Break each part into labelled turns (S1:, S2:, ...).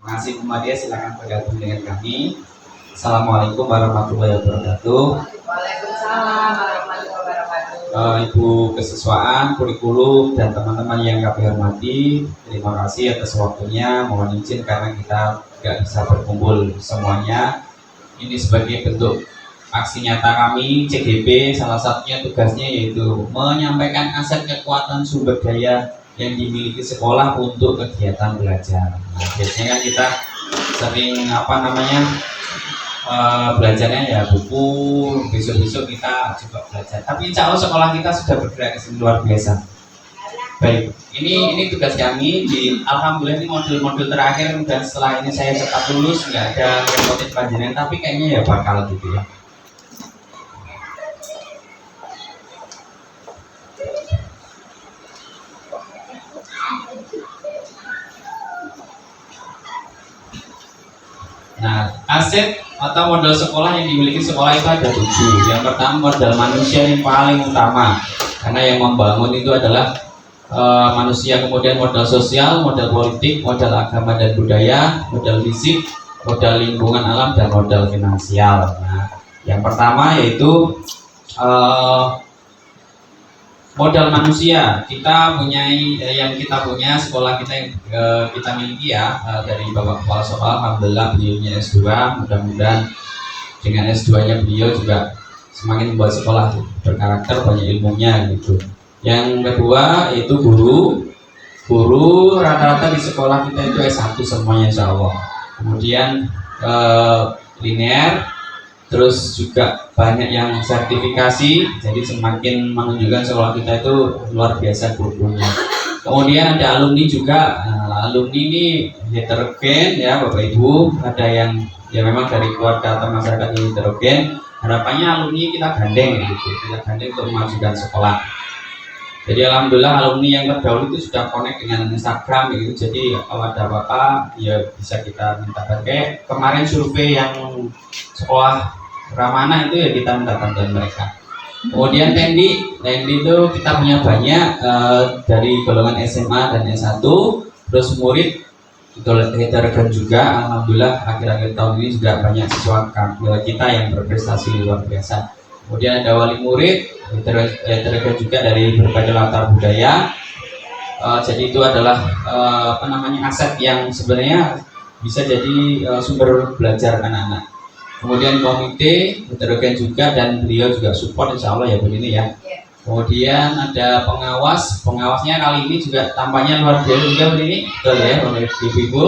S1: Terima kasih Muhammadiyah, silakan bergabung dengan kami. Assalamualaikum warahmatullahi wabarakatuh.
S2: Waalaikumsalam warahmatullahi wabarakatuh.
S1: Ibu kesiswaan, kurikulum, dan teman-teman yang kami hormati, terima kasih atas waktunya. Mohon izin karena kita tidak bisa berkumpul semuanya. Ini sebagai bentuk aksi nyata kami CGP, salah satunya tugasnya yaitu menyampaikan aset kekuatan sumber daya yang dimiliki sekolah untuk kegiatan belajar. Nah, biasanya kan kita sering belajarnya ya buku, besok-besok kita coba belajar. Tapi insya Allah sekolah kita sudah bergerak ke sini luar biasa. Baik, ini tugas kami alhamdulillah ini modul-modul terakhir, dan setelah ini saya cepat lulus, nggak ada repotin panjenengan, tapi kayaknya ya bakal gitu ya. Nah, aset atau modal sekolah yang dimiliki sekolah itu ada 7. Yang pertama modal manusia yang paling utama, karena yang membangun itu adalah manusia. Kemudian modal sosial, modal politik, modal agama dan budaya, modal fisik, modal lingkungan alam, dan modal finansial. Nah, yang pertama yaitu modal manusia. Kita punya sekolah kita yang kita miliki ya, dari Bapak Kepala Sekolah. Alhamdulillah beliaunya S2, mudah-mudahan dengan S2-nya beliau juga semakin membuat sekolah berkarakter, banyak ilmunya gitu. Yang kedua yaitu guru rata-rata di sekolah kita itu S1 semuanya insya Allah. Kemudian linear, terus juga banyak yang sertifikasi, jadi semakin menunjukkan sekolah kita itu luar biasa gurunya. Kemudian ada alumni juga. Nah, alumni ini heterogen ya Bapak Ibu, ada yang ya memang dari keluarga atau masyarakat yang heterogen. Harapannya alumni kita gandeng gitu, kita gandeng untuk memajukan sekolah. Jadi alhamdulillah alumni yang terdahulu itu sudah connect dengan Instagram gitu, jadi kalau ada apa-apa ya bisa kita minta pakai. Kemarin survei yang sekolah Ramana itu ya kita minta bantuan mereka. Kemudian Tendi itu kita punya banyak dari golongan SMA dan S1, terus murid itu heterogen juga. Alhamdulillah akhir-akhir tahun ini juga banyak siswa kita yang berprestasi luar biasa. Kemudian ada wali murid heterogen juga dari berbagai latar budaya. Jadi itu adalah aset yang sebenarnya bisa jadi sumber belajar anak-anak. Kemudian komite heterogen juga, dan beliau juga support insya Allah ya begini ya. Kemudian ada pengawasnya kali ini juga tampaknya luar biasa juga begini, betul ya oleh Ibu.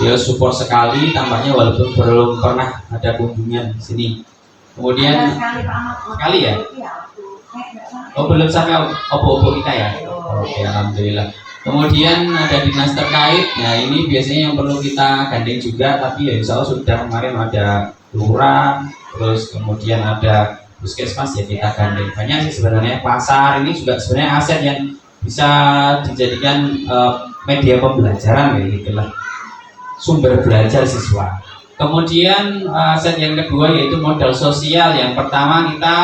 S1: Beliau support sekali tampaknya walaupun belum pernah ada kunjungan di sini. Kemudian sekali ya. Oh belum sampai opo-opo kita ya. Oke, alhamdulillah. Kemudian ada dinas terkait. Nah ini biasanya yang perlu kita gandeng juga, tapi ya insya Allah sudah kemarin ada lurah, terus kemudian ada puskesmas ya kita gandeng. Banyak sih sebenarnya. Pasar ini juga sebenarnya aset yang bisa dijadikan media pembelajaran ya gitulah, sumber belajar siswa. Kemudian aset yang kedua yaitu modal sosial. Yang pertama kita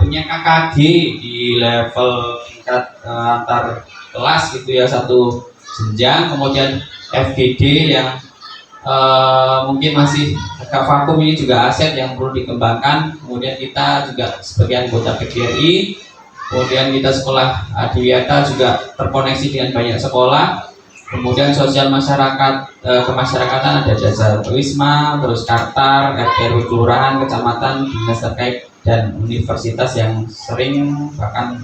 S1: punya KKG di level tingkat antar kelas gitu ya, satu jenjang. Kemudian FGD yang mungkin masih agak vakum, ini juga aset yang perlu dikembangkan. Kemudian kita juga sebagai anggota PGRI, kemudian kita sekolah Adiwiyata juga terkoneksi dengan banyak sekolah. Kemudian sosial masyarakat, kemasyarakatan ada jasa Wisma, terus Kartar, RW kelurahan, kecamatan, dinas terkait, dan universitas yang sering bahkan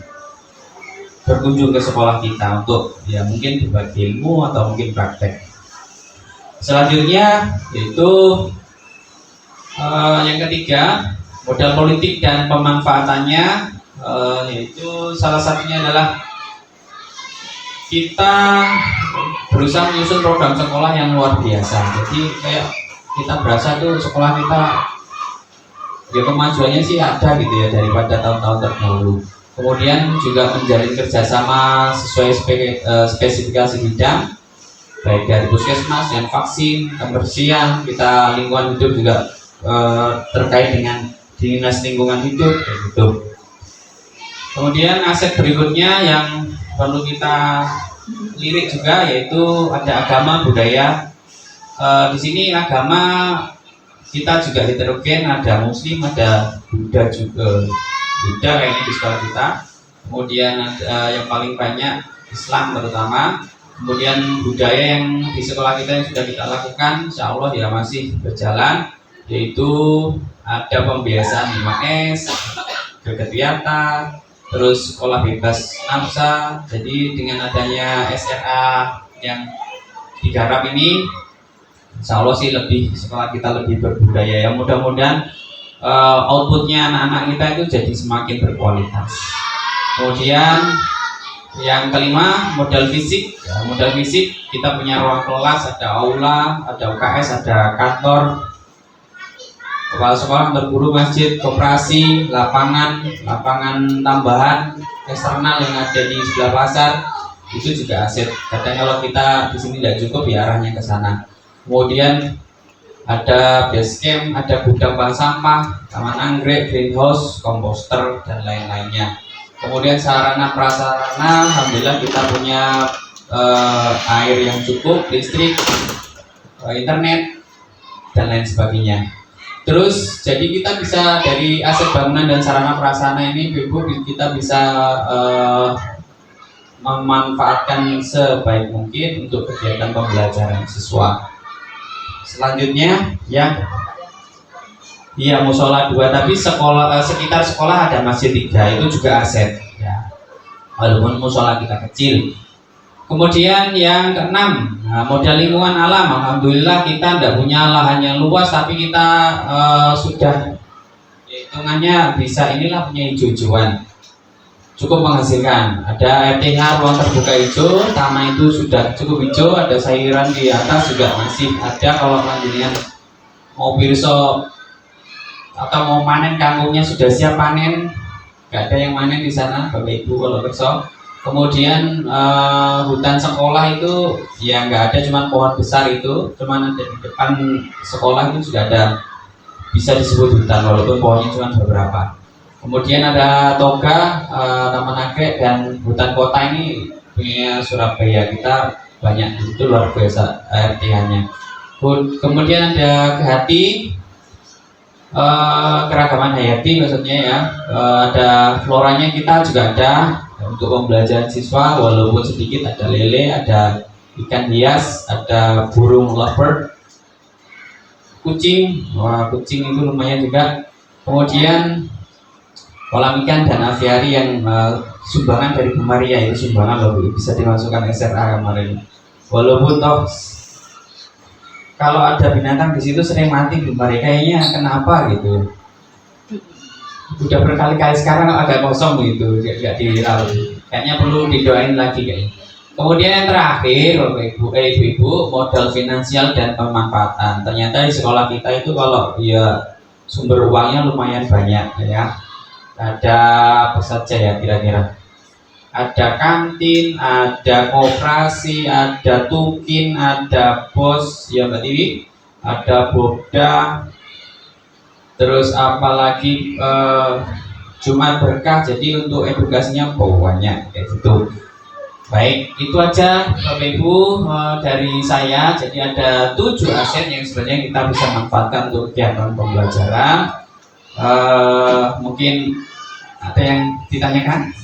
S1: berkunjung ke sekolah kita untuk ya mungkin berbagi ilmu atau mungkin praktek. Selanjutnya yaitu yang ketiga, modal politik dan pemanfaatannya, yaitu salah satunya adalah kita berusaha menyusun program sekolah yang luar biasa. Jadi kayak kita berasa tuh sekolah kita ya kemajuannya sih ada gitu ya daripada tahun-tahun terdahulu. Kemudian juga menjalin kerjasama sesuai spesifikasi bidang, baik dari puskesmas dan vaksin, kebersihan, kita lingkungan hidup juga terkait dengan dinas lingkungan hidup kayak gitu. Kemudian aset berikutnya yang perlu kita lirik juga yaitu ada agama budaya. Di sini agama kita juga heterogen, ada Muslim, ada Buddha juga. Buddha kayaknya di sekolah kita. Kemudian ada yang paling banyak Islam terutama. Kemudian budaya yang di sekolah kita yang sudah kita lakukan, insya Allah ya masih berjalan, yaitu ada pembiasaan 5S, kegiatan, terus sekolah bebas nafsa. Jadi dengan adanya SRA yang digarap ini, insya Allah sih lebih sekolah kita lebih berbudaya ya. Mudah-mudahan outputnya anak-anak kita itu jadi semakin berkualitas. Kemudian yang kelima, modal fisik. Ya, modal fisik kita punya ruang kelas, ada aula, ada UKS, ada kantor, kepala sekolah, kantor guru, masjid, koperasi, lapangan tambahan eksternal yang ada di sebelah pasar, itu juga aset. Kadang kalau kita di sini tidak cukup ya arahnya ke sana. Kemudian ada base camp, ada gudang bank sampah, taman anggrek, greenhouse, komposter dan lain-lainnya. Kemudian sarana prasarana, alhamdulillah kita punya air yang cukup, listrik, internet dan lain sebagainya. Terus jadi kita bisa dari aset bangunan dan sarana prasarana ini, Ibu, kita bisa memanfaatkan sebaik mungkin untuk kegiatan pembelajaran siswa. Selanjutnya ya, iya musola 2, tapi sekolah sekitar sekolah ada masjid 3, itu juga aset ya, walaupun musola kita kecil. Kemudian yang keenam, modal lingkungan alam. Alhamdulillah kita tidak punya lahan yang luas, tapi kita sudah hitungannya bisa inilah punya hijau-hijauan, cukup menghasilkan. Ada RTH ruang terbuka hijau, tanah itu sudah cukup hijau, ada sayuran di atas juga masih ada. Kalau lanjutnya mau pirso atau mau panen kangkungnya sudah siap panen, nggak ada yang manen di sana Bapak Ibu kalau pirso. Kemudian hutan sekolah itu ya nggak ada, cuma pohon besar itu, cuma ada di depan sekolah itu sudah ada, bisa disebut hutan walaupun pohonnya cuma beberapa. Kemudian ada toga, taman anggrek dan hutan kota ini punya Surabaya, kita banyak, itu luar biasa RTH-nya. Kemudian ada Kehati, keragaman hayati maksudnya ya, ada floranya kita juga ada untuk pembelajaran siswa, walaupun sedikit, ada lele, ada ikan hias, ada burung lovebird, kucing, wah kucing itu lumayan juga. Kemudian kolam ikan dan aviari yang sumbangan dari Bu Maria, itu sumbangan loh Bu, bisa dimasukkan SRA kemarin. Walaupun toh kalau ada binatang di situ sering mati Bu Maria, kayaknya kenapa gitu. Udah berkali-kali sekarang agak kosong gitu, nggak dirawat. Kayaknya perlu didoain lagi kayaknya. Kemudian yang terakhir Bapak Ibu, Ibu, modal finansial dan pemanfaatan. Ternyata di sekolah kita itu kalau ya sumber uangnya lumayan banyak ya. Ada apa saja ya kira-kira? Ada kantin, ada koperasi, ada tukin, ada pos ya Mbak Tiwi, ada boda, terus apalagi Jumat berkah. Jadi untuk edukasinya banyak kayak gitu. Baik, itu aja Bapak Ibu dari saya. Jadi ada 7 aset yang sebenarnya kita bisa manfaatkan untuk kegiatan pembelajaran. Mungkin ada yang ditanyakan?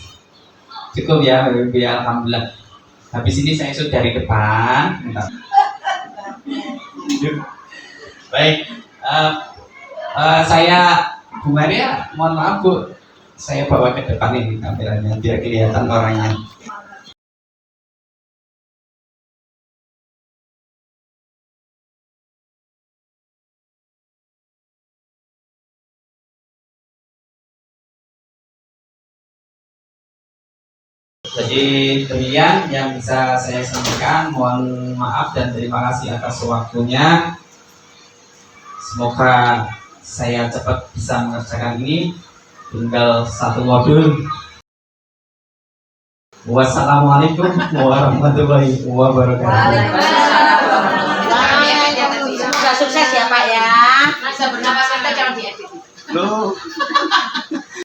S1: Cukup ya Bapak Ibu, ya alhamdulillah. Habis ini saya ikut dari depan. Baik, saya Bu Maria, mohon maaf Bu, saya bawa ke depan ini kameranya biar kelihatan orangnya. Jadi demikian yang bisa saya sampaikan. Mohon maaf dan terima kasih atas waktunya. Semoga saya cepat bisa mengerjakan ini. Tinggal 1 modul. Wassalamualaikum warahmatullahi wabarakatuh.